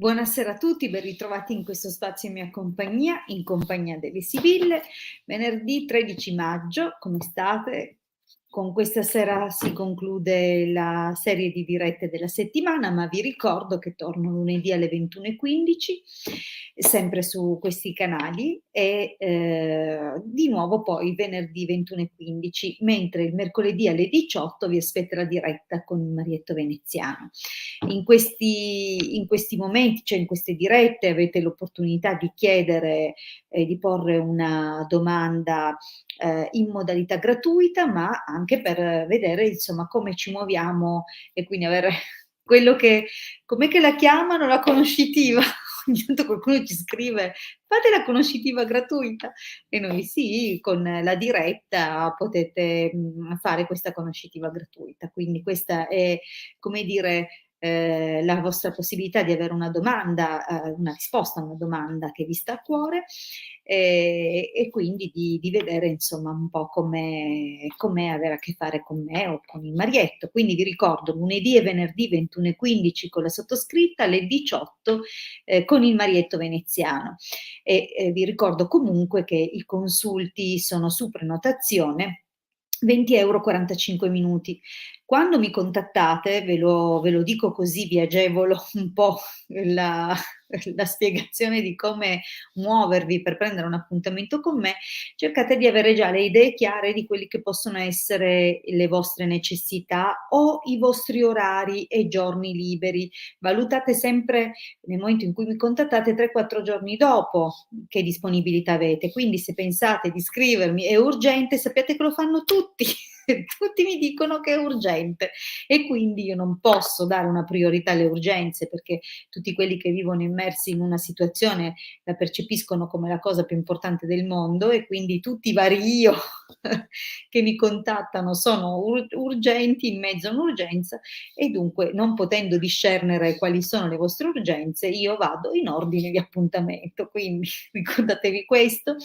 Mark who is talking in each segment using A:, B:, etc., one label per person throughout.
A: Buonasera a tutti, ben ritrovati in questo spazio in mia compagnia, in compagnia delle Sibille. Venerdì 13 maggio, come state? Con questa sera si conclude la serie di dirette della settimana, ma vi ricordo che torno lunedì alle 21:15, sempre su questi canali, e di nuovo poi venerdì 21:15, mentre il mercoledì alle 18 vi aspetta la diretta con il Marietto Veneziano. In questi momenti, cioè in queste dirette, avete l'opportunità di chiedere e di porre una domanda in modalità gratuita, ma anche per vedere insomma come ci muoviamo e quindi avere quello che, com'è che la chiamano, la conoscitiva. Ogni tanto qualcuno ci scrive: fate la conoscitiva gratuita, e noi sì, con la diretta potete fare questa conoscitiva gratuita. Quindi questa è, come dire, la vostra possibilità di avere una domanda, una risposta a una domanda che vi sta a cuore, e quindi di vedere insomma un po' com'è avere a che fare con me o con il Marietto. Quindi vi ricordo lunedì e venerdì 21:15 con la sottoscritta, alle 18 con il Marietto Veneziano. E vi ricordo comunque che i consulti sono su prenotazione, 20 € 45 minuti. Quando mi contattate, ve lo dico così vi agevolo un po' la la spiegazione di come muovervi per prendere un appuntamento con me, cercate di avere già le idee chiare di quelli che possono essere le vostre necessità o i vostri orari e giorni liberi. Valutate sempre, nel momento in cui mi contattate, 3, 4 giorni dopo che disponibilità avete. Quindi se pensate di scrivermi è urgente, sappiate che lo fanno tutti. Tutti mi dicono che è urgente, e quindi io non posso dare una priorità alle urgenze, perché tutti quelli che vivono immersi in una situazione la percepiscono come la cosa più importante del mondo, e quindi tutti i vari io che mi contattano sono urgenti in mezzo a un'urgenza, e dunque, non potendo discernere quali sono le vostre urgenze, io vado in ordine di appuntamento. Quindi ricordatevi questo,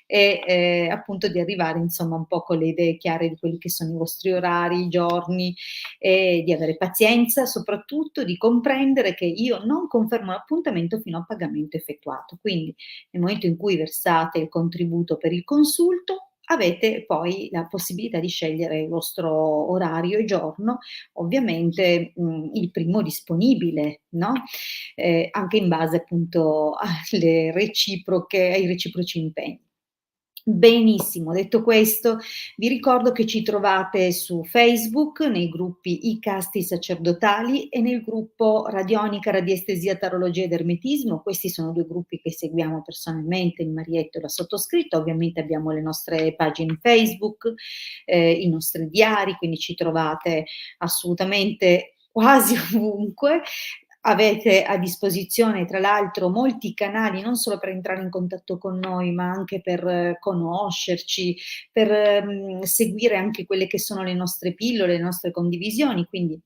A: e appunto di arrivare insomma un po' con le idee chiare di quelli che sono i vostri orari, i giorni, e di avere pazienza, soprattutto di comprendere che io non confermo l'appuntamento fino a pagamento effettuato. Quindi nel momento in cui versate il contributo per il consulto, avete poi la possibilità di scegliere il vostro orario e giorno, ovviamente il primo disponibile, no, anche in base appunto alle reciproche ai reciproci impegni. Benissimo, detto questo, vi ricordo che ci trovate su Facebook, nei gruppi I Casti Sacerdotali e nel gruppo Radionica, Radiestesia, Tarologia ed Ermetismo. Questi sono 2 gruppi che seguiamo personalmente, il Marietto e la sottoscritta. Ovviamente abbiamo le nostre pagine Facebook, i nostri diari, quindi ci trovate assolutamente quasi ovunque. Avete a disposizione tra l'altro molti canali, non solo per entrare in contatto con noi, ma anche per conoscerci, per seguire anche quelle che sono le nostre pillole, le nostre condivisioni. Quindi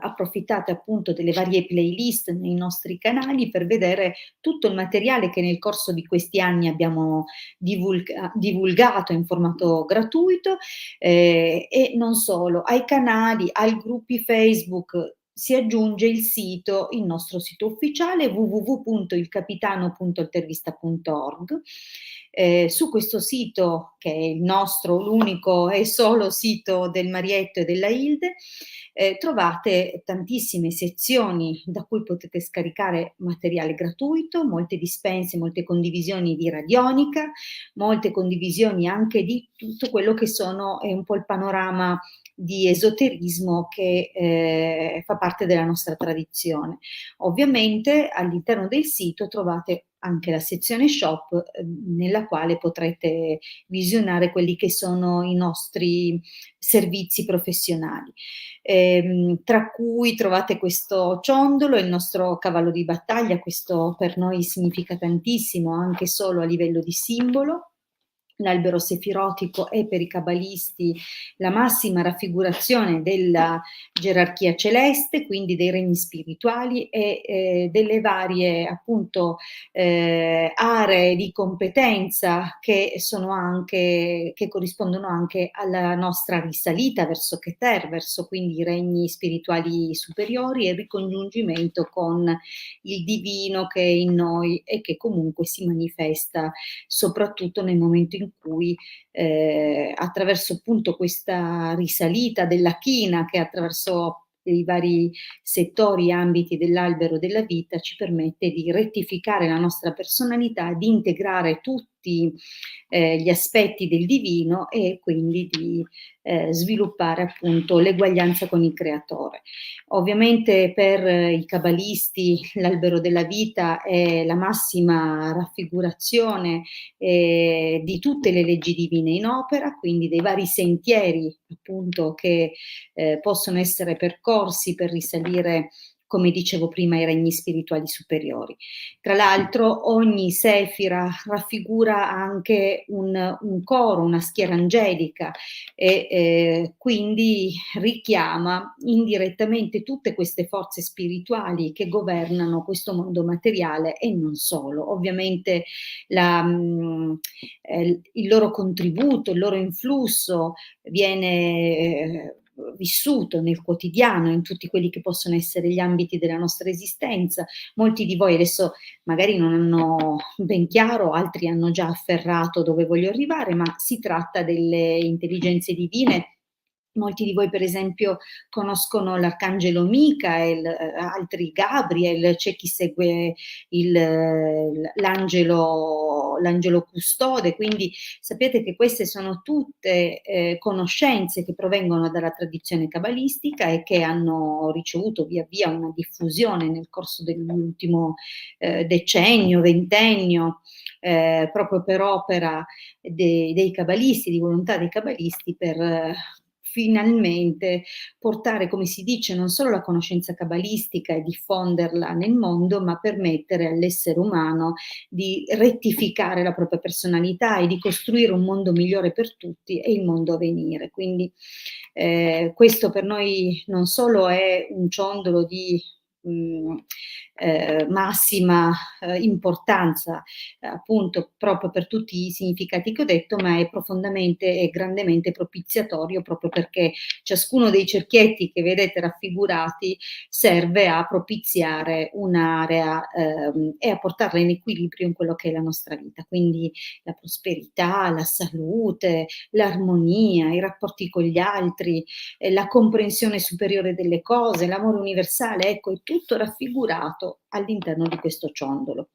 A: approfittate appunto delle varie playlist nei nostri canali per vedere tutto il materiale che nel corso di questi anni abbiamo divulgato in formato gratuito, e non solo. Ai canali, ai gruppi Facebook si aggiunge il nostro sito ufficiale www.ilcapitano.altervista.org. Su questo sito, che è il nostro, l'unico e solo sito del Marietto e della Hilde, trovate tantissime sezioni da cui potete scaricare materiale gratuito, molte dispense, molte condivisioni di radionica, molte condivisioni anche di tutto quello che sono è un po' il panorama di esoterismo che fa parte della nostra tradizione. Ovviamente all'interno del sito trovate anche la sezione shop, nella quale potrete visionare quelli che sono i nostri servizi professionali, tra cui trovate questo ciondolo, il nostro cavallo di battaglia. Questo per noi significa tantissimo, anche solo a livello di simbolo. L'albero sefirotico è per i cabalisti la massima raffigurazione della gerarchia celeste, quindi dei regni spirituali e delle varie appunto aree di competenza che corrispondono anche alla nostra risalita verso Keter, verso quindi i regni spirituali superiori e il ricongiungimento con il divino che è in noi e che comunque si manifesta soprattutto nel momento in cui attraverso appunto questa risalita della china che attraverso i vari settori e ambiti dell'albero della vita ci permette di rettificare la nostra personalità, di integrare tutti gli aspetti del divino e quindi di sviluppare appunto l'eguaglianza con il creatore. Ovviamente per i cabalisti l'albero della vita è la massima raffigurazione di tutte le leggi divine in opera, quindi dei vari sentieri appunto che possono essere percorsi per risalire, come dicevo prima, ai regni spirituali superiori. Tra l'altro ogni sefira raffigura anche un coro, una schiera angelica e quindi richiama indirettamente tutte queste forze spirituali che governano questo mondo materiale e non solo. Ovviamente il loro contributo, il loro influsso viene vissuto nel quotidiano, in tutti quelli che possono essere gli ambiti della nostra esistenza. Molti di voi adesso magari non hanno ben chiaro, altri hanno già afferrato dove voglio arrivare, ma si tratta delle intelligenze divine. Molti di voi, per esempio, conoscono l'arcangelo Michael, altri Gabriel, c'è chi segue l'angelo custode, quindi sapete che queste sono tutte conoscenze che provengono dalla tradizione cabalistica e che hanno ricevuto via via una diffusione nel corso dell'ultimo decennio, ventennio, proprio per opera dei cabalisti, di volontà dei cabalisti per finalmente portare, come si dice, non solo la conoscenza cabalistica e diffonderla nel mondo, ma permettere all'essere umano di rettificare la propria personalità e di costruire un mondo migliore per tutti e il mondo a venire. Quindi questo per noi non solo è un ciondolo di mh, massima importanza appunto proprio per tutti i significati che ho detto, ma è profondamente e grandemente propiziatorio proprio perché ciascuno dei cerchietti che vedete raffigurati serve a propiziare un'area e a portarla in equilibrio in quello che è la nostra vita, quindi la prosperità, la salute, l'armonia, i rapporti con gli altri, la comprensione superiore delle cose, l'amore universale, ecco, è tutto raffigurato all'interno di questo ciondolo.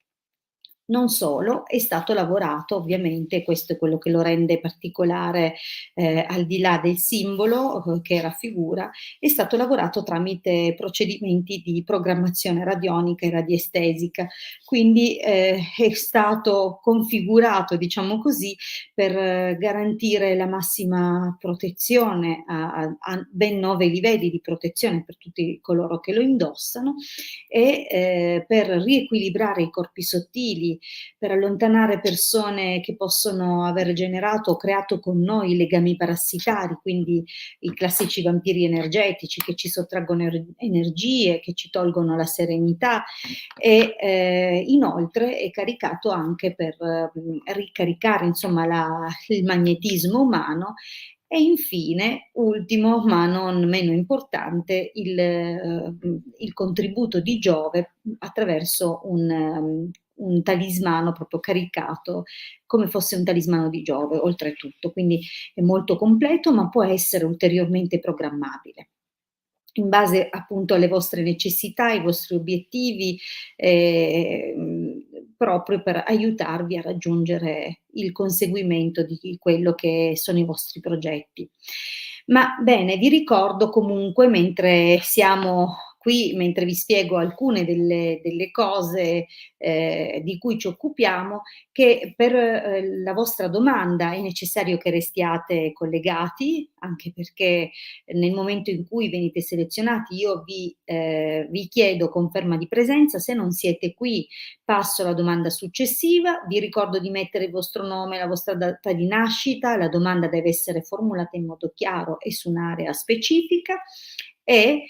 A: Non solo, è stato lavorato ovviamente, questo è quello che lo rende particolare, al di là del simbolo, che raffigura, è stato lavorato tramite procedimenti di programmazione radionica e radiestesica. Quindi, è stato configurato, diciamo così, per garantire la massima protezione a ben 9 livelli di protezione per tutti coloro che lo indossano e, per riequilibrare i corpi sottili, per allontanare persone che possono aver generato o creato con noi legami parassitari, quindi i classici vampiri energetici che ci sottraggono energie, che ci tolgono la serenità e inoltre è caricato anche per ricaricare insomma il magnetismo umano e infine, ultimo ma non meno importante, il contributo di Giove attraverso un talismano proprio caricato, come fosse un talismano di Giove, oltretutto. Quindi è molto completo, ma può essere ulteriormente programmabile in base appunto alle vostre necessità, ai vostri obiettivi, proprio per aiutarvi a raggiungere il conseguimento di quello che sono i vostri progetti. Ma bene, vi ricordo comunque mentre siamo qui mentre vi spiego alcune delle cose di cui ci occupiamo, che per la vostra domanda è necessario che restiate collegati, anche perché nel momento in cui venite selezionati io vi chiedo conferma di presenza. Se non siete qui passo alla domanda successiva, vi ricordo di mettere il vostro nome, la vostra data di nascita, la domanda deve essere formulata in modo chiaro e su un'area specifica e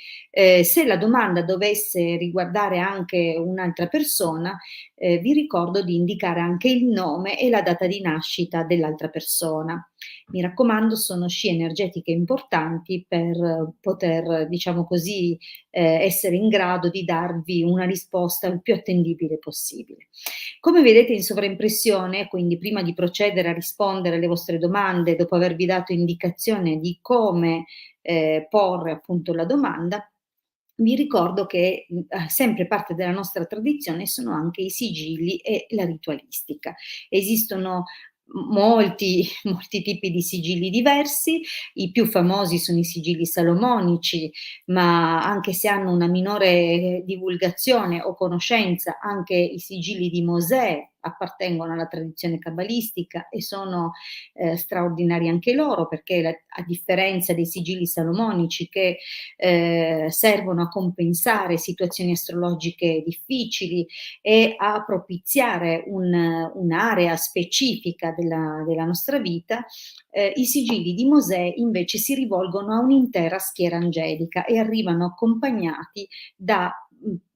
A: se la domanda dovesse riguardare anche un'altra persona, vi ricordo di indicare anche il nome e la data di nascita dell'altra persona. Mi raccomando, sono scie energetiche importanti per poter, diciamo così, essere in grado di darvi una risposta il più attendibile possibile. Come vedete in sovraimpressione, quindi prima di procedere a rispondere alle vostre domande, dopo avervi dato indicazione di come porre appunto la domanda, vi ricordo che sempre parte della nostra tradizione sono anche i sigilli e la ritualistica. Esistono molti tipi di sigilli diversi, i più famosi sono i sigilli salomonici, ma anche se hanno una minore divulgazione o conoscenza, anche i sigilli di Mosè appartengono alla tradizione cabalistica e sono straordinari anche loro, perché a differenza dei sigilli salomonici che servono a compensare situazioni astrologiche difficili e a propiziare un'area specifica della nostra vita, i sigilli di Mosè invece si rivolgono a un'intera schiera angelica e arrivano accompagnati da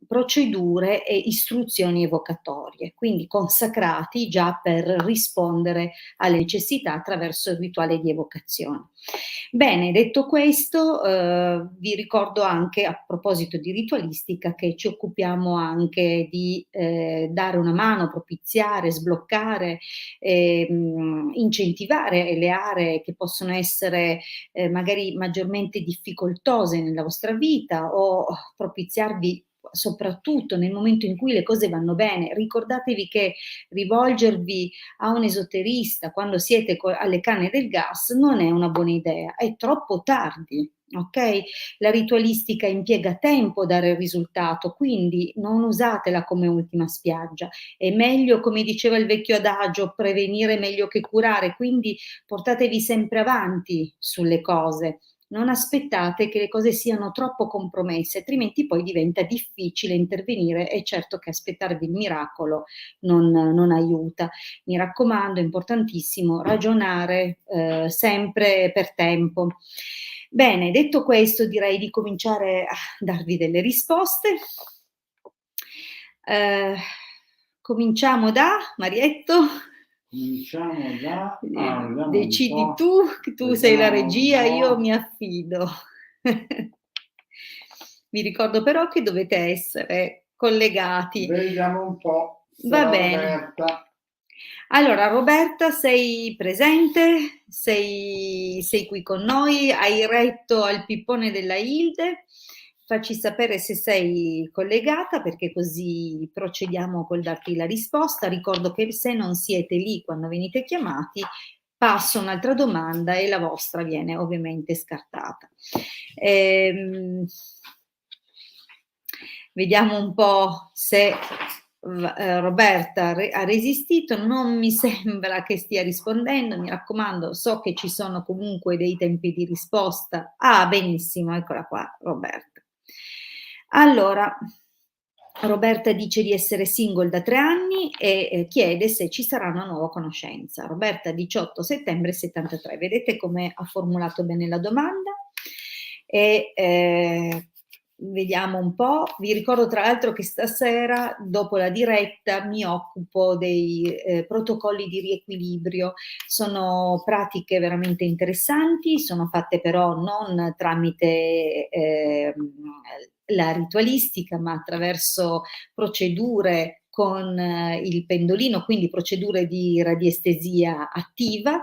A: procedure e istruzioni evocatorie, quindi consacrati già per rispondere alle necessità attraverso il rituale di evocazione. Bene, detto questo, vi ricordo anche, a proposito di ritualistica, che ci occupiamo anche di dare una mano, propiziare, sbloccare, incentivare le aree che possono essere magari maggiormente difficoltose nella vostra vita o propiziarvi soprattutto nel momento in cui le cose vanno bene. Ricordatevi che rivolgervi a un esoterista quando siete alle canne del gas non è una buona idea, è troppo tardi. Ok? La ritualistica impiega tempo a dare il risultato, quindi non usatela come ultima spiaggia. È meglio, come diceva il vecchio adagio, prevenire meglio che curare, quindi portatevi sempre avanti sulle cose. Non aspettate che le cose siano troppo compromesse, altrimenti poi diventa difficile intervenire e certo che aspettarvi il miracolo non aiuta. Mi raccomando, è importantissimo ragionare sempre per tempo. Bene, detto questo, direi di cominciare a darvi delle risposte. Cominciamo da Marietto.
B: Cominciamo da...
A: Decidi tu sei la regia, io mi affido. Vi ricordo però che dovete essere collegati.
B: Vediamo un po'.
A: Va bene. Roberta. Allora, Roberta, sei presente? Sei qui con noi? Hai retto al pippone della Hilde? Facci sapere se sei collegata, perché così procediamo col darti la risposta. Ricordo che se non siete lì quando venite chiamati, passo un'altra domanda e la vostra viene ovviamente scartata. Vediamo un po' se Roberta ha resistito. Non mi sembra che stia rispondendo, mi raccomando, so che ci sono comunque dei tempi di risposta. Ah, benissimo, eccola qua, Roberta. Allora, Roberta dice di essere single da 3 anni e chiede se ci sarà una nuova conoscenza. Roberta, 18 settembre 73. Vedete come ha formulato bene la domanda? E vediamo un po'. Vi ricordo tra l'altro che stasera, dopo la diretta, mi occupo dei protocolli di riequilibrio. Sono pratiche veramente interessanti, sono fatte però non tramite la ritualistica, ma attraverso procedure con il pendolino, quindi procedure di radiestesia attiva.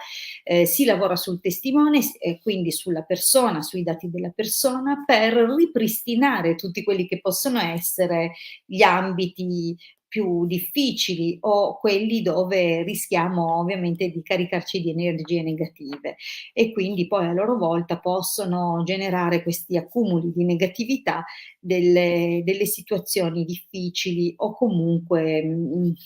A: Si lavora sul testimone, quindi sulla persona, sui dati della persona, per ripristinare tutti quelli che possono essere gli ambiti più difficili o quelli dove rischiamo ovviamente di caricarci di energie negative e quindi poi a loro volta possono generare questi accumuli di negatività delle situazioni difficili o comunque,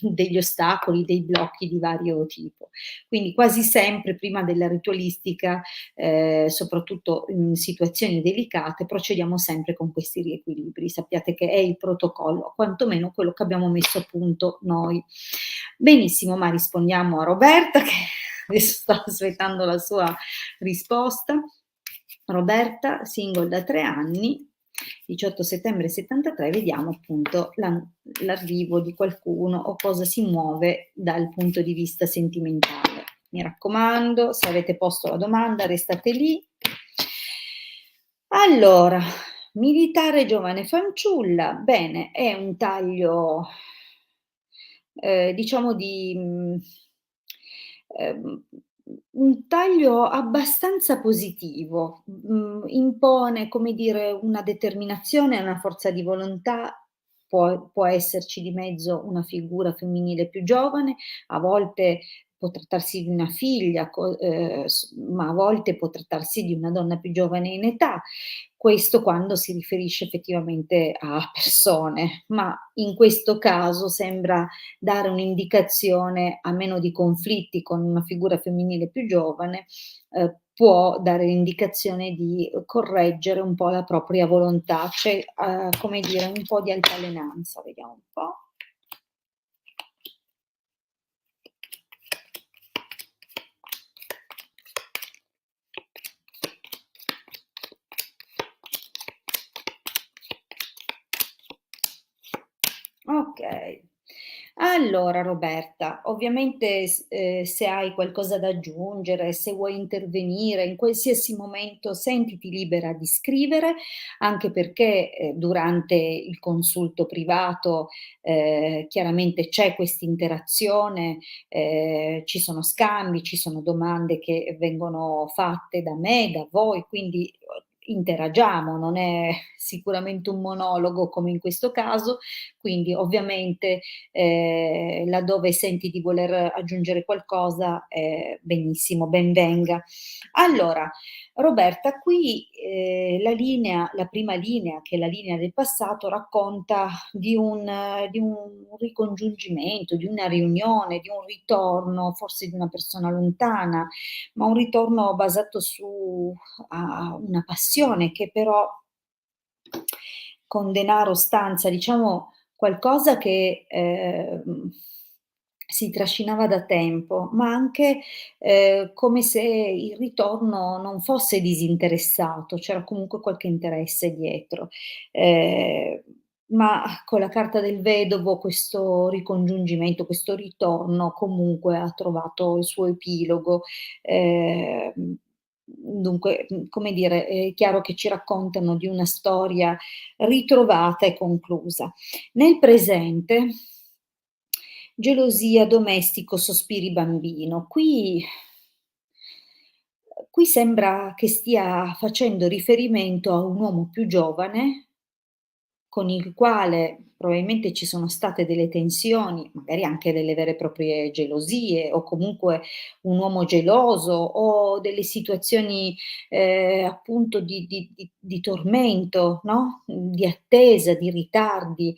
A: degli ostacoli, dei blocchi di vario tipo. Quindi quasi sempre prima della ritualistica, soprattutto in situazioni delicate, procediamo sempre con questi riequilibri. Sappiate che è il protocollo, quantomeno quello che abbiamo messo a punto noi. Benissimo, ma rispondiamo a Roberta che adesso sto aspettando la sua risposta. Roberta, single da 3 anni, 18 settembre 73, vediamo appunto l'arrivo di qualcuno o cosa si muove dal punto di vista sentimentale. Mi raccomando, se avete posto la domanda restate lì. Allora, militare giovane fanciulla, bene, è un taglio, diciamo ehm, un taglio abbastanza positivo, impone, come dire, una determinazione e una forza di volontà, può esserci di mezzo una figura femminile più giovane, a volte può trattarsi di una figlia, ma a volte può trattarsi di una donna più giovane in età. Questo quando si riferisce effettivamente a persone, ma in questo caso sembra dare un'indicazione, a meno di conflitti con una figura femminile più giovane, può dare l'indicazione di correggere un po' la propria volontà, c'è, come dire, un po' di altalenanza, vediamo un po'. Okay. Allora Roberta, ovviamente se hai qualcosa da aggiungere, se vuoi intervenire in qualsiasi momento sentiti libera di scrivere, anche perché, durante il consulto privato, chiaramente c'è quest'interazione, ci sono scambi, ci sono domande che vengono fatte da me, da voi, quindi, interagiamo, non è sicuramente un monologo come in questo caso, quindi ovviamente, laddove senti di voler aggiungere qualcosa, benissimo, ben venga. Allora, Roberta, qui, la prima linea, che è la linea del passato, racconta di un ricongiungimento, di una riunione, di un ritorno, forse di una persona lontana, ma un ritorno basato su a una passione che però con denaro stanza, diciamo qualcosa che, si trascinava da tempo, ma anche, come se il ritorno non fosse disinteressato, c'era comunque qualche interesse dietro. Ehm, ma con la carta del vedovo questo ricongiungimento, questo ritorno comunque ha trovato il suo epilogo. Dunque, come dire, è chiaro che ci raccontano di una storia ritrovata e conclusa. Nel presente, gelosia, domestico, sospiri, bambino. Qui sembra che stia facendo riferimento a un uomo più giovane con il quale probabilmente ci sono state delle tensioni, magari anche delle vere e proprie gelosie o comunque un uomo geloso o delle situazioni, appunto di tormento, no, di attesa, di ritardi,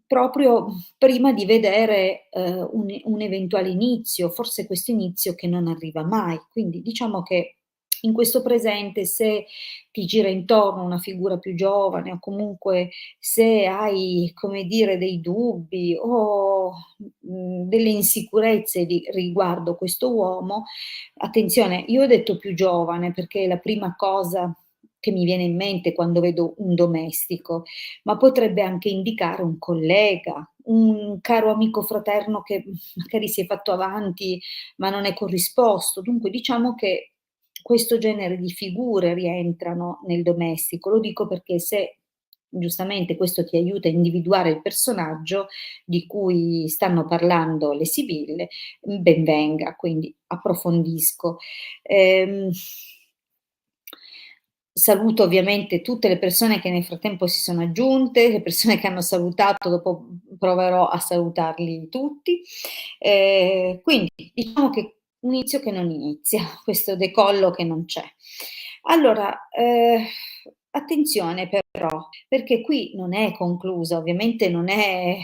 A: proprio prima di vedere, un eventuale inizio, forse questo inizio che non arriva mai. Quindi diciamo che in questo presente, se ti gira intorno una figura più giovane o comunque se hai, come dire, dei dubbi o, delle insicurezze riguardo questo uomo, attenzione, io ho detto più giovane perché è la prima cosa che mi viene in mente quando vedo un domestico, ma potrebbe anche indicare un collega, un caro amico fraterno che magari si è fatto avanti ma non è corrisposto. Dunque diciamo che questo genere di figure rientrano nel domestico. Lo dico perché se giustamente questo ti aiuta a individuare il personaggio di cui stanno parlando le sibille, ben venga, quindi approfondisco. Ehm Saluto ovviamente tutte le persone che nel frattempo si sono aggiunte, le persone che hanno salutato, dopo proverò a salutarli tutti. Quindi diciamo che un inizio che non inizia, questo decollo che non c'è. Allora, attenzione però, perché qui non è conclusa, ovviamente non è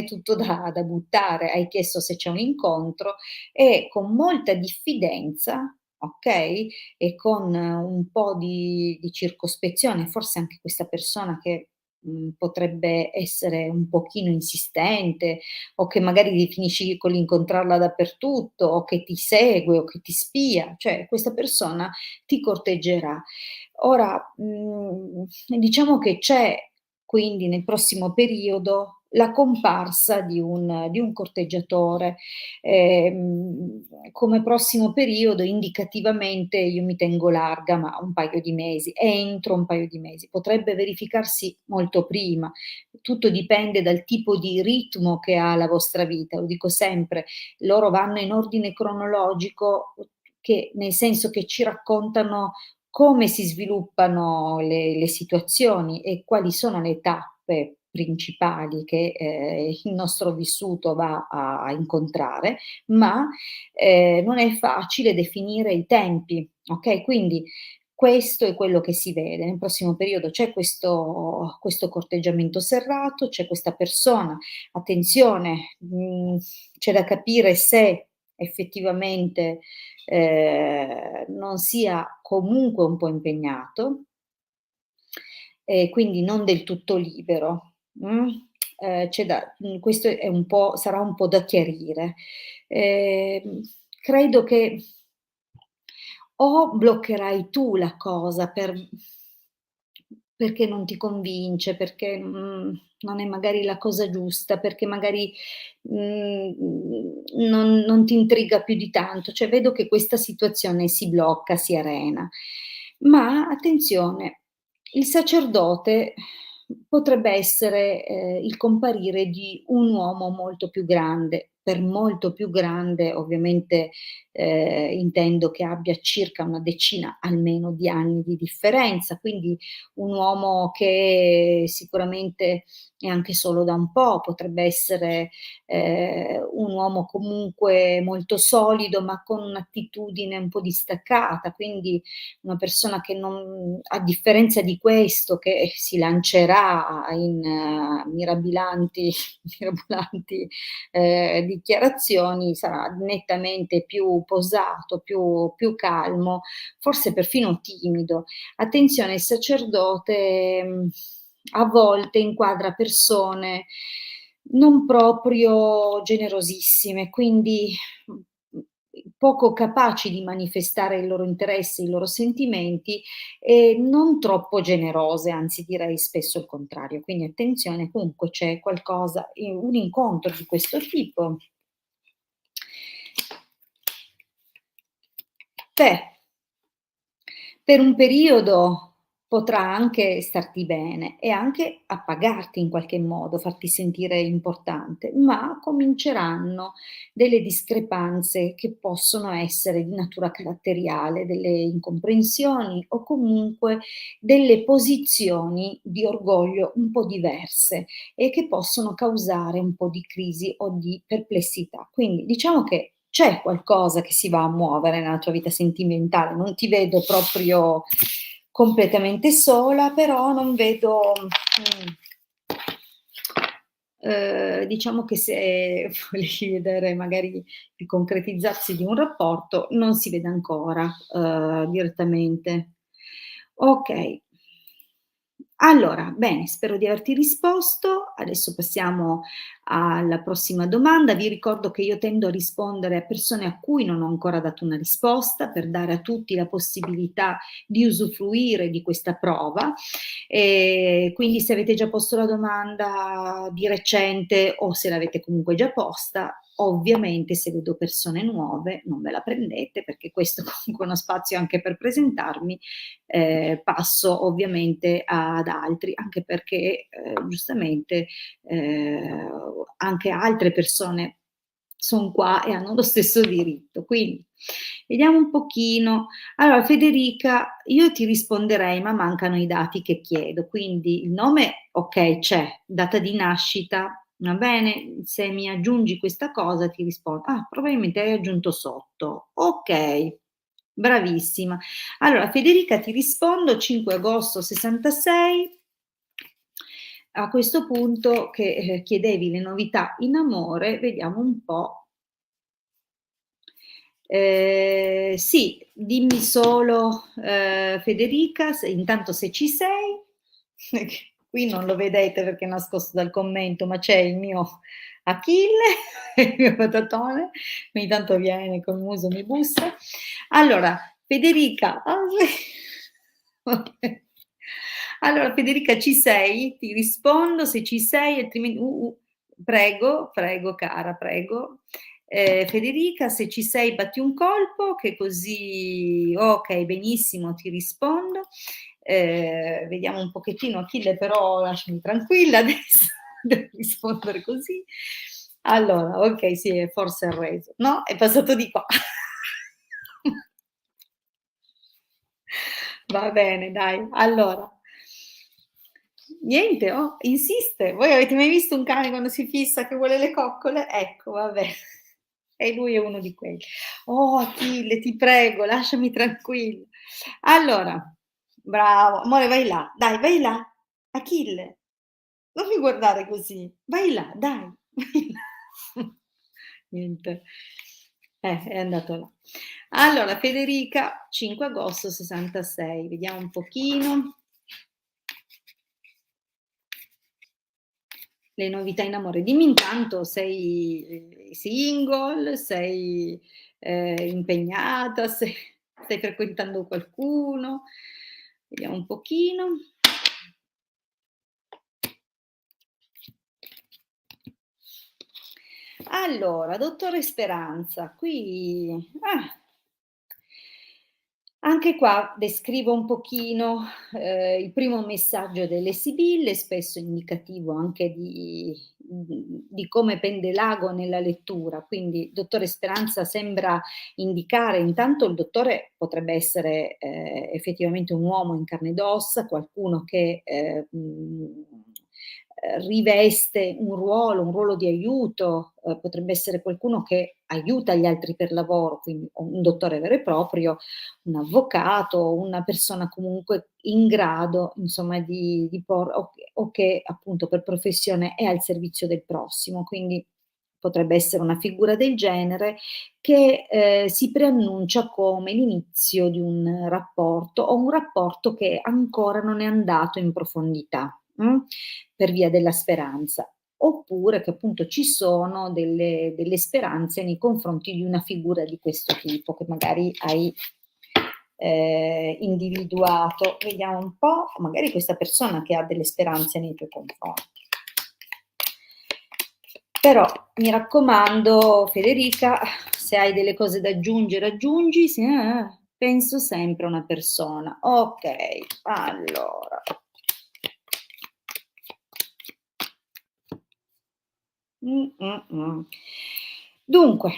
A: tutto da buttare. Hai chiesto se c'è un incontro e con molta diffidenza, okay, e con un po' di circospezione, forse anche questa persona che, potrebbe essere un pochino insistente o che magari finisci con l'incontrarla dappertutto o che ti segue o che ti spia, cioè questa persona ti corteggerà. Ora, diciamo che c'è quindi nel prossimo periodo la comparsa di un corteggiatore. Come prossimo periodo indicativamente io mi tengo larga, ma un paio di mesi, entro un paio di mesi. Potrebbe verificarsi molto prima, tutto dipende dal tipo di ritmo che ha la vostra vita. Lo dico sempre, loro vanno in ordine cronologico, che nel senso che ci raccontano come si sviluppano le situazioni e quali sono le tappe principali che, il nostro vissuto va a incontrare, ma, non è facile definire i tempi, okay, quindi questo è quello che si vede. Nel prossimo periodo c'è questo corteggiamento serrato, c'è questa persona. Attenzione, c'è da capire se effettivamente, non sia comunque un po' impegnato e quindi non del tutto libero, questo è un po' sarà un po' da chiarire. Credo che o bloccherai tu la cosa perché non ti convince, perché, non è magari la cosa giusta, perché magari, non ti intriga più di tanto, cioè vedo che questa situazione si blocca, si arena. Ma attenzione, il sacerdote potrebbe essere, il comparire di un uomo molto più grande. Per molto più grande ovviamente, intendo che abbia circa una decina almeno di anni di differenza, quindi un uomo che sicuramente è anche solo da un po', potrebbe essere, un uomo comunque molto solido, ma con un'attitudine un po' distaccata, quindi una persona che non a differenza di questo che si lancerà in mirabilanti mirabolanti, dichiarazioni, sarà nettamente più posato, più calmo, forse perfino timido. Attenzione, il sacerdote, a volte inquadra persone non proprio generosissime, quindi, poco capaci di manifestare il loro interesse, i loro sentimenti e non troppo generose, anzi direi spesso il contrario. Quindi attenzione, comunque c'è qualcosa un incontro di questo tipo. Te Per un periodo potrà anche starti bene e anche appagarti in qualche modo, farti sentire importante, ma cominceranno delle discrepanze che possono essere di natura caratteriale, delle incomprensioni o comunque delle posizioni di orgoglio un po' diverse e che possono causare un po' di crisi o di perplessità. Quindi diciamo che c'è qualcosa che si va a muovere nella tua vita sentimentale, non ti vedo proprio completamente sola, però non vedo, diciamo che se volevi vedere magari il concretizzarsi di un rapporto, non si vede ancora, direttamente. Okay. Allora, bene, spero di averti risposto. Adesso passiamo alla prossima domanda. Vi ricordo che io tendo a rispondere a persone a cui non ho ancora dato una risposta, per dare a tutti la possibilità di usufruire di questa prova. Quindi se avete già posto la domanda di recente o se l'avete comunque già posta, ovviamente se vedo persone nuove non ve la prendete perché questo è comunque uno spazio anche per presentarmi, passo ovviamente ad altri, anche perché, giustamente, anche altre persone son qua e hanno lo stesso diritto. Quindi vediamo un pochino. Allora Federica, io ti risponderei, ma mancano i dati che chiedo, quindi il nome okay c'è, data di nascita, va bene, se mi aggiungi questa cosa ti rispondo. Ah, probabilmente hai aggiunto sotto. Okay, bravissima. Allora Federica ti rispondo 5 agosto '66. A questo punto che, chiedevi le novità in amore, vediamo un po'. Sì, dimmi solo, Federica, se intanto se ci sei, qui non lo vedete perché è nascosto dal commento, ma c'è il mio Achille, il mio patatone, ogni tanto viene col muso, mi bussa. Allora, Federica, vabbè. Allora Federica ci sei? Ti rispondo se ci sei, altrimenti prego, prego cara, prego. Federica, se ci sei batti un colpo che così okay, benissimo, ti rispondo. Vediamo un pochettino Achille, però lasciami tranquilla adesso, devo rispondere così. Allora, okay, sì, è forse arreso. No, è passato di qua. Va bene, dai. Allora, niente, oh, insiste. Voi avete mai visto un cane quando si fissa che vuole le coccole? Ecco, vabbè. E lui è uno di quelli. Oh, Achille, ti prego, lasciami tranquillo. Allora, bravo, amore, vai là, dai, vai là. Achille, non mi guardare così, vai là, dai, vai là. Niente, è andato là. Allora, Federica, 5 agosto '66, vediamo un pochino. Le novità in amore. Dimmi intanto, sei single, sei, impegnata, se stai frequentando qualcuno? Vediamo un pochino. Allora, dottore Speranza, qui anche qua descrivo un pochino, il primo messaggio delle sibille, spesso indicativo anche di come pende l'ago nella lettura. Quindi, dottore Speranza sembra indicare intanto il dottore potrebbe essere, effettivamente un uomo in carne ed ossa, qualcuno che, riveste un ruolo di aiuto, potrebbe essere qualcuno che aiuta gli altri per lavoro, quindi un dottore vero e proprio, un avvocato, una persona comunque in grado insomma di por o che appunto per professione è al servizio del prossimo. Quindi potrebbe essere una figura del genere che, si preannuncia come l'inizio di un rapporto o un rapporto che ancora non è andato in profondità, per via della speranza. Oppure che appunto ci sono delle speranze nei confronti di una figura di questo tipo che magari hai individuato. Vediamo un po', magari questa persona che ha delle speranze nei tuoi confronti. Però mi raccomando, Federica, se hai delle cose da aggiungere, aggiungi, se penso sempre a una persona. Okay, allora. Mh, mh, mh. Dunque,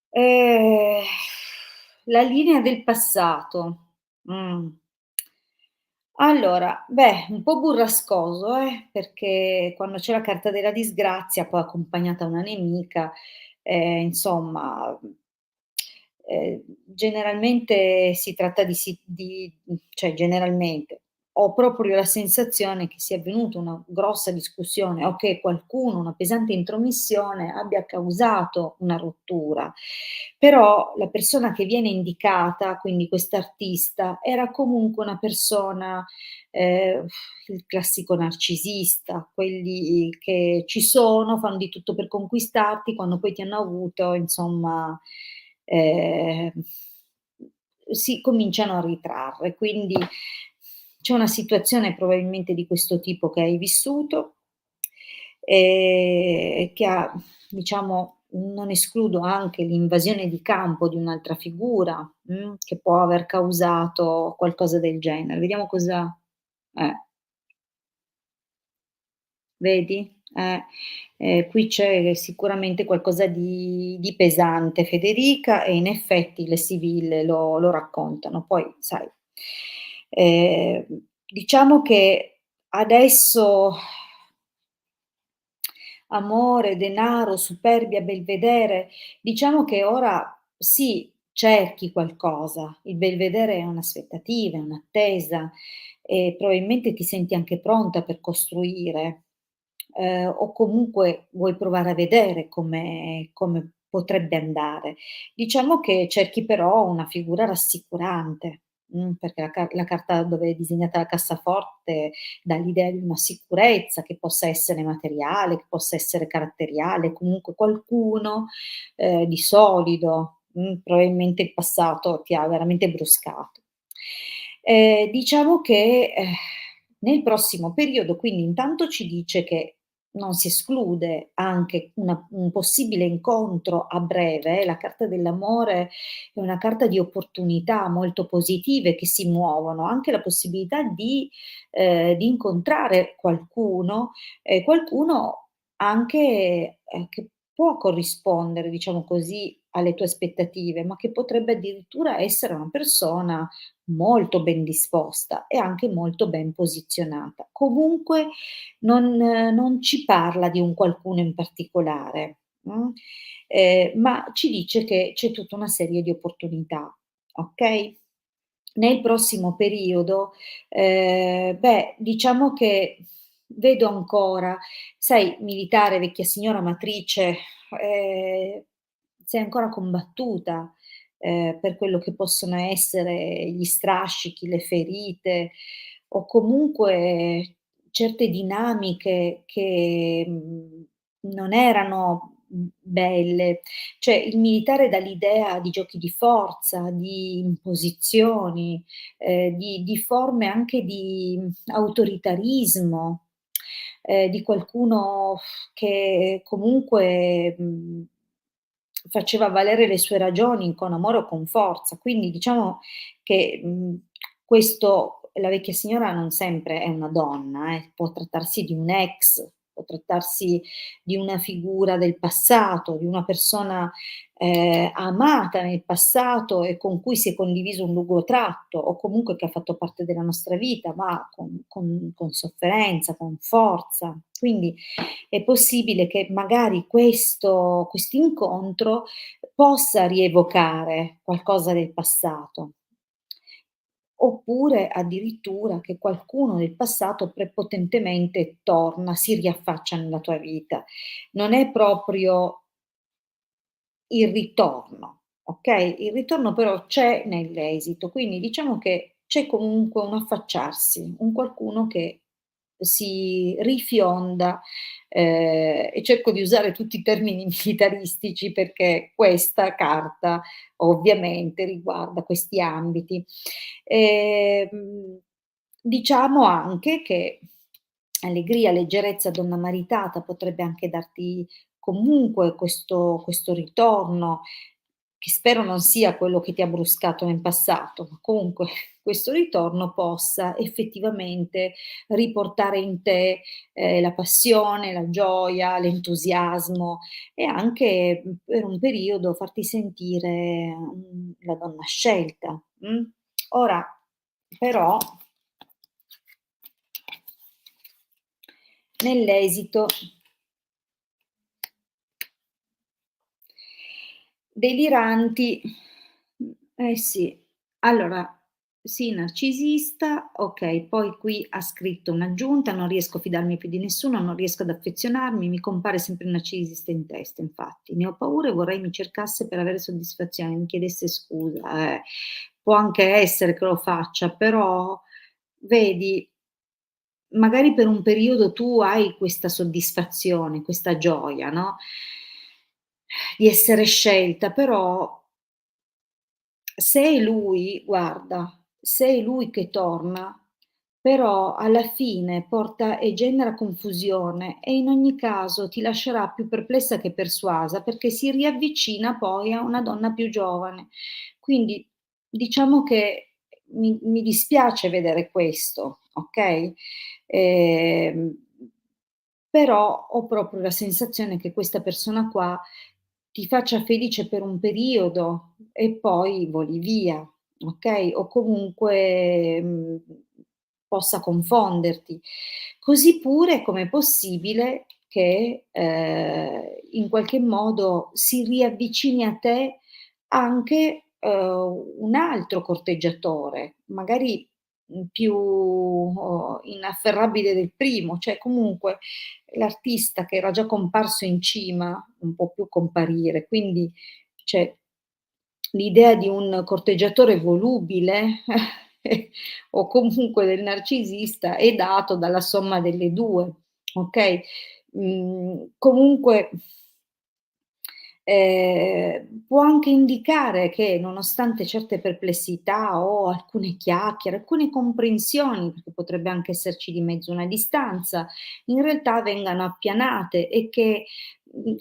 A: ehm, la linea del passato. Mh. Allora, beh, un po' burrascoso, perché quando c'è la carta della disgrazia, poi accompagnata a una nemica, insomma, generalmente si tratta cioè generalmente, ho proprio la sensazione che sia avvenuta una grossa discussione o che qualcuno, una pesante intromissione, abbia causato una rottura. Però la persona che viene indicata, quindi quest'artista, era comunque una persona, ehm, il classico narcisista, quelli che ci sono, fan di tutto per conquistarti, quando poi ti hanno avuto, insomma, ehm, si cominciano a ritrarre. Quindi c'è una situazione probabilmente di questo tipo che hai vissuto, che ha diciamo non escludo anche l'invasione di campo di un'altra figura, che può aver causato qualcosa del genere. Vediamo cosa eh, vedi? Qui c'è sicuramente qualcosa di pesante, Federica, e in effetti le sibille lo raccontano. Poi sai, ehm, diciamo che adesso amore, denaro, superbia, belvedere, diciamo che ora sì, cerchi qualcosa. Il belvedere è un'aspettativa, è un'attesa e probabilmente ti senti anche pronta per costruire, o comunque vuoi provare a vedere come potrebbe andare. Diciamo che cerchi però una figura rassicurante, perché la carta dove è disegnata la cassaforte dà l'idea di una sicurezza che possa essere materiale, che possa essere caratteriale, comunque qualcuno, di solido, probabilmente il passato ti ha veramente bruscato. Diciamo che, nel prossimo periodo quindi intanto ci dice che non si esclude anche un possibile incontro a breve, la carta dell'amore è una carta di opportunità molto positive che si muovono, anche la possibilità di incontrare qualcuno anche, che può corrispondere, diciamo così, alle tue aspettative, ma che potrebbe addirittura essere una persona molto ben disposta e anche molto ben posizionata. Comunque non ci parla di un qualcuno in particolare, ma ci dice che c'è tutta una serie di opportunità, okay? Nel prossimo periodo, beh, diciamo che vedo ancora, sai, militare, vecchia signora matrice, ehm, sei ancora combattuta, per quello che possono essere gli strascichi, le ferite o comunque certe dinamiche che, non erano, belle. Cioè il militare dà l'idea di giochi di forza, di imposizioni, di forme anche di, autoritarismo, di qualcuno che comunque, faceva valere le sue ragioni con amore o con forza. Quindi diciamo che, questo la vecchia signora non sempre è una donna, può trattarsi di un ex, può trattarsi di una figura del passato, di una persona, amata nel passato e con cui si è condiviso un lungo tratto, o comunque che ha fatto parte della nostra vita, ma con sofferenza, con forza. Quindi è possibile che magari quest'incontro possa rievocare qualcosa del passato. Oppure addirittura che qualcuno del passato prepotentemente torna, si riaffaccia nella tua vita. Non è proprio il ritorno, okay, il ritorno però c'è nell'esito, quindi diciamo che c'è comunque un affacciarsi, un qualcuno che si rifionda, e cerco di usare tutti i termini militaristici perché questa carta ovviamente riguarda questi ambiti. Diciamo anche che allegria, leggerezza, donna maritata potrebbe anche darti comunque questo ritorno, che spero non sia quello che ti ha bruscato nel passato, ma comunque questo ritorno possa effettivamente riportare in te, la passione, la gioia, l'entusiasmo e anche, per un periodo farti sentire, la donna scelta, Ora però nell'esito deliranti, eh sì. Allora, sì, narcisista, okay, poi qui ha scritto un'aggiunta: "Non riesco a fidarmi più di nessuno, non riesco ad affezionarmi, mi compare sempre il narcisista in testa infatti. Ne ho paura e vorrei mi cercasse per avere soddisfazione, mi chiedesse scusa". Può anche essere che lo faccia, però vedi, magari per un periodo tu hai questa soddisfazione, questa gioia, no, di essere scelta, però se è lui guarda, se è lui che torna, però alla fine porta e genera confusione e in ogni caso ti lascerà più perplessa che persuasa, perché si riavvicina poi a una donna più giovane. Quindi diciamo che mi dispiace vedere questo, okay, ehm, però ho proprio la sensazione che questa persona qua ti faccia felice per un periodo e poi voli via, okay, o comunque, possa confonderti. Così pure com'è possibile che, in qualche modo si riavvicini a te anche, un altro corteggiatore, magari, più, inafferrabile del primo, cioè comunque l'artista che era già comparso in cima non può più comparire, quindi cioè l'idea di un corteggiatore volubile o comunque del narcisista è dato dalla somma delle 2, okay? Comunque può anche indicare che nonostante certe perplessità o alcune chiacchiere, alcune comprensioni, perché potrebbe anche esserci di mezzo una distanza, in realtà vengano appianate e che,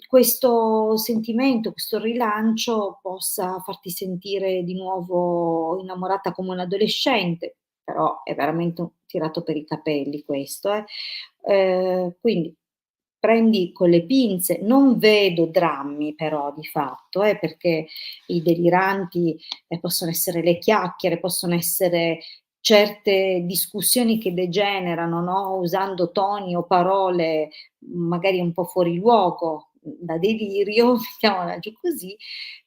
A: questo sentimento, questo rilancio possa farti sentire di nuovo innamorata come un adolescente, però è veramente un tirato per i capelli questo, eh. Quindi prendi con le pinze, non vedo drammi però di fatto, perché i deliranti, possono essere le chiacchiere, possono essere certe discussioni che degenerano, no, usando toni o parole magari un po' fuori luogo, da delirio, mettiamola giù così,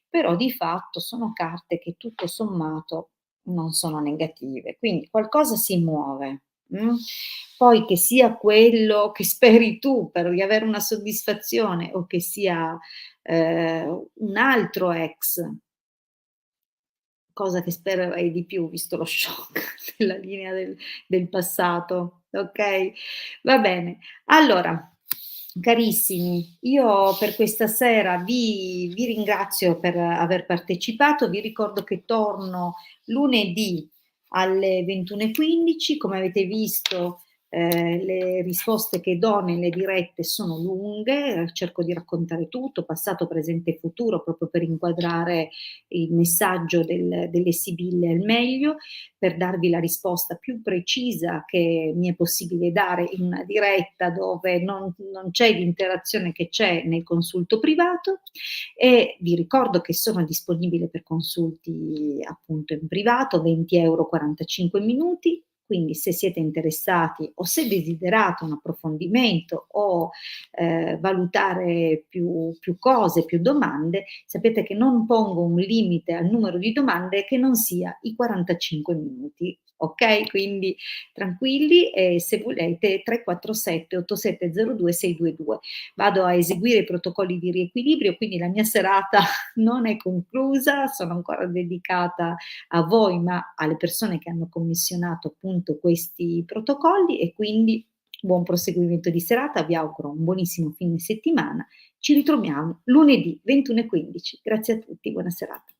A: però di fatto sono carte che tutto sommato non sono negative, quindi qualcosa si muove, poi che sia quello che speri tu per riavere una soddisfazione o che sia, un altro ex, cosa che spererei di più visto lo shock della linea del passato, okay? Va bene. Allora, carissimi, io per questa sera vi ringrazio per aver partecipato, vi ricordo che torno lunedì alle 21:15. Come avete visto, le risposte che do nelle dirette sono lunghe, cerco di raccontare tutto, passato, presente e futuro, proprio per inquadrare il messaggio delle sibille al meglio, per darvi la risposta più precisa che mi è possibile dare in una diretta dove non c'è l'interazione che c'è nel consulto privato, e vi ricordo che sono disponibile per consulti appunto in privato, 20 € 45 minuti, quindi se siete interessati o se desiderate un approfondimento o valutare più cose, più domande, sapete che non pongo un limite al numero di domande che non sia i 45 minuti, okay? Quindi tranquilli e se volete 347 8702 622. Vado a eseguire i protocolli di riequilibrio, quindi la mia serata non è conclusa, sono ancora dedicata a voi, ma alle persone che hanno commissionato appunto questi protocolli e quindi buon proseguimento di serata, vi auguro un buonissimo fine settimana. Ci ritroviamo lunedì 21:15. Grazie a tutti, buona serata.